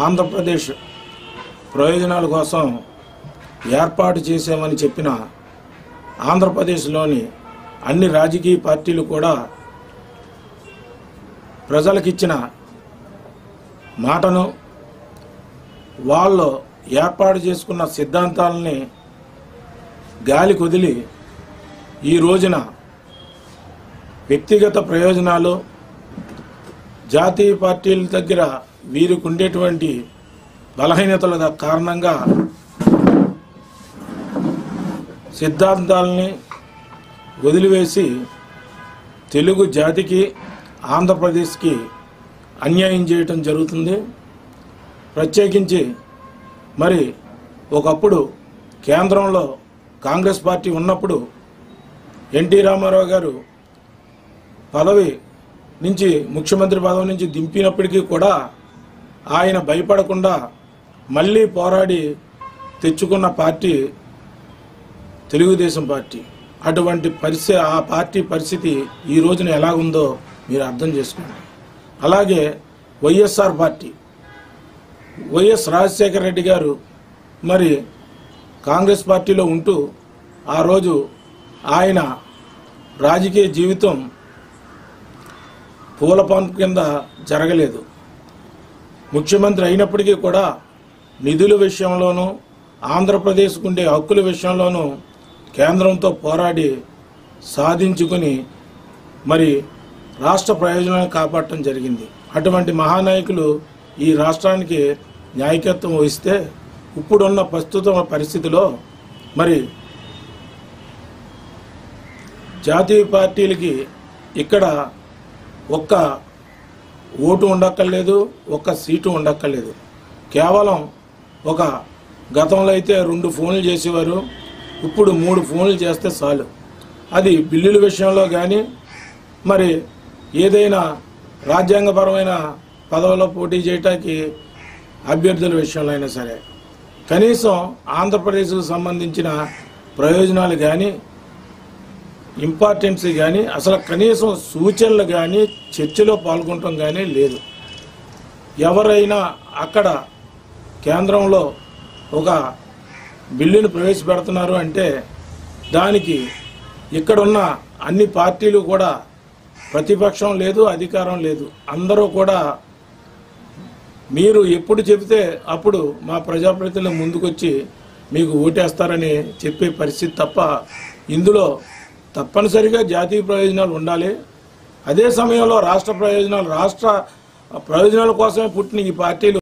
ఆంధ్రప్రదేశ్ ప్రయోజనాల కోసం ఏర్పాటు చేశామని చెప్పిన ఆంధ్రప్రదేశ్లోని అన్ని రాజకీయ పార్టీలు కూడా ప్రజలకిచ్చిన మాటను వాళ్ళు ఏర్పాటు చేసుకున్న సిద్ధాంతాలని గాలి కుదిలి ఈ రోజున వ్యక్తిగత ప్రయోజనాలు జాతీయ పార్టీల దగ్గర వీరికి ఉండేటువంటి బలహీనతల కారణంగా సిద్ధాంతాలని వదిలివేసి తెలుగు జాతికి ఆంధ్రప్రదేశ్కి అన్యాయం చేయటం జరుగుతుంది. ప్రత్యేకించి మరి ఒకప్పుడు కేంద్రంలో కాంగ్రెస్ పార్టీ ఉన్నప్పుడు ఎన్టీ రామారావు గారు పదవి నుంచి ముఖ్యమంత్రి పదవి నుంచి దింపినప్పటికీ కూడా ఆయన భయపడకుండా మళ్ళీ పోరాడి తెచ్చుకున్న పార్టీ తెలుగుదేశం పార్టీ. అటువంటి పరిస్థితి ఆ పార్టీ పరిస్థితి ఈ రోజున ఎలా ఉందో మీరు అర్థం చేసుకోండి. అలాగే వైఎస్ఆర్ పార్టీ వైఎస్ రాజశేఖర రెడ్డి గారు మరి కాంగ్రెస్ పార్టీలో ఉంటూ ఆ రోజు ఆయన రాజకీయ జీవితం పూలపాన్ కింద జరగలేదు. ముఖ్యమంత్రి అయినప్పటికీ కూడా నిధుల విషయంలోనూ ఆంధ్రప్రదేశ్కు ఉండే హక్కుల విషయంలోనూ కేంద్రంతో పోరాడి సాధించుకుని మరి రాష్ట్ర ప్రయోజనాలను కాపాడటం జరిగింది. అటువంటి మహానాయకులు ఈ రాష్ట్రానికి నాయకత్వం వహిస్తే ఇప్పుడున్న ప్రస్తుత పరిస్థితిలో మరి జాతీయ పార్టీలకి ఇక్కడ ఒక్క ఓటు ఉండక్కర్లేదు, ఒక్క సీటు ఉండక్కర్లేదు. కేవలం ఒక గతంలో అయితే 2 ఫోన్లు చేసేవారు, ఇప్పుడు 3 ఫోన్లు చేస్తే చాలు. అది బిల్లుల విషయంలో కానీ మరి ఏదైనా రాజ్యాంగపరమైన పదవుల్లో పోటీ చేయటానికి అభ్యర్థుల విషయంలో అయినా సరే కనీసం ఆంధ్రప్రదేశ్కు సంబంధించిన ప్రయోజనాలు కానీ ఇంపార్టెన్స్ కానీ అసలు కనీసం సూచనలు కానీ చర్చలో పాల్గొనటం కానీ లేదు. ఎవరైనా అక్కడ కేంద్రంలో ఒక బిల్లును ప్రవేశపెడుతున్నారు అంటే దానికి ఇక్కడున్న అన్ని పార్టీలు కూడా ప్రతిపక్షం లేదు, అధికారం లేదు, అందరూ కూడా మీరు ఎప్పుడు చెబితే అప్పుడు మా ప్రజాప్రతినిధులు ముందుకొచ్చి మీకు ఓటేస్తారని చెప్పే పరిస్థితి తప్ప ఇందులో తప్పనిసరిగా జాతీయ ప్రయోజనాలు ఉండాలి. అదే సమయంలో రాష్ట్ర ప్రయోజనాల కోసమే పుట్టిన ఈ పార్టీలు